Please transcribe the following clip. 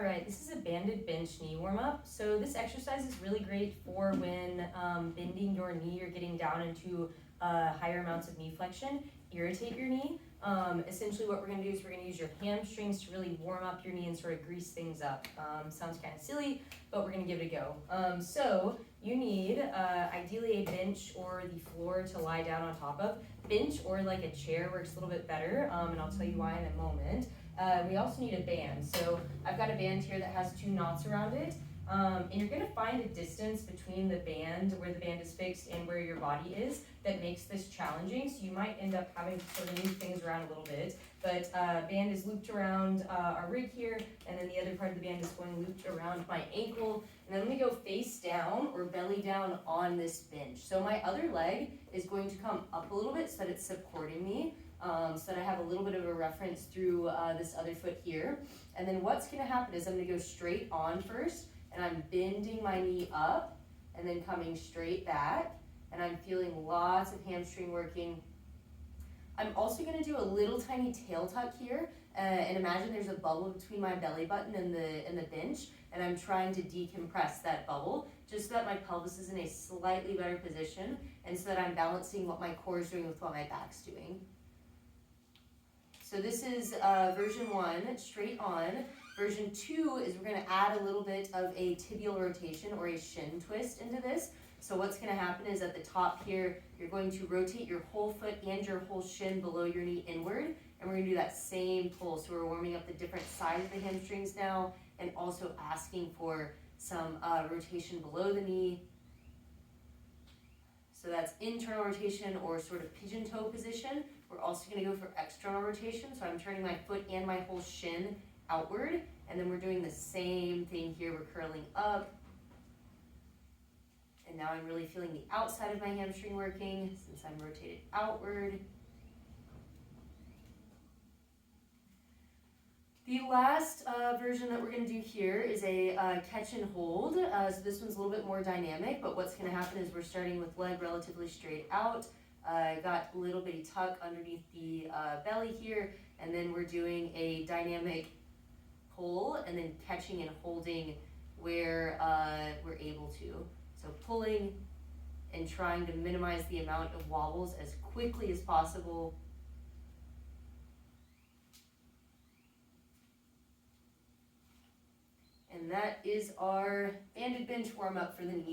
All right, this is a banded bench knee warm up. So this exercise is really great for when bending your knee or getting down into higher amounts of knee flexion, irritate your knee. Essentially what we're gonna do is we're gonna use your hamstrings to really warm up your knee and sort of grease things up. Sounds kind of silly, but we're gonna give it a go. So you need ideally a bench or the floor to lie down on top of. Bench or like a chair works a little bit better, and I'll tell you why in a moment. We also need a band. So I've got a band here that has 2 knots around it. And you're gonna find a distance between the band, where the band is fixed, and where your body is that makes this challenging. So you might end up having to sort of move things around a little bit. But band is looped around our rig here, and then the other part of the band is going looped around my ankle. And then let me go face down or belly down on this bench. So my other leg is going to come up a little bit so that it's supporting me. So that I have a little bit of a reference through this other foot here. And then what's gonna happen is I'm gonna go straight on first, and I'm bending my knee up, and then coming straight back, and I'm feeling lots of hamstring working. I'm also gonna do a little tiny tail tuck here, and imagine there's a bubble between my belly button and the bench, and I'm trying to decompress that bubble, just so that my pelvis is in a slightly better position, and so that I'm balancing what my core is doing with what my back's doing. So this is version 1, straight on. Version 2 is we're gonna add a little bit of a tibial rotation or a shin twist into this. So what's gonna happen is at the top here, you're going to rotate your whole foot and your whole shin below your knee inward, and we're gonna do that same pull. So we're warming up the different sides of the hamstrings now, and also asking for some rotation below the knee. So that's internal rotation or sort of pigeon toe position. We're also gonna go for external rotation. So I'm turning my foot and my whole shin outward, and then we're doing the same thing here. We're curling up. And now I'm really feeling the outside of my hamstring working since I'm rotated outward. The last version that we're going to do here is a catch and hold. So this one's a little bit more dynamic, but what's going to happen is we're starting with leg relatively straight out. Got a little bitty tuck underneath the belly here, and then we're doing a dynamic pull and then catching and holding where we're able to. So pulling and trying to minimize the amount of wobbles as quickly as possible. And that is our banded bench warm up for the knee.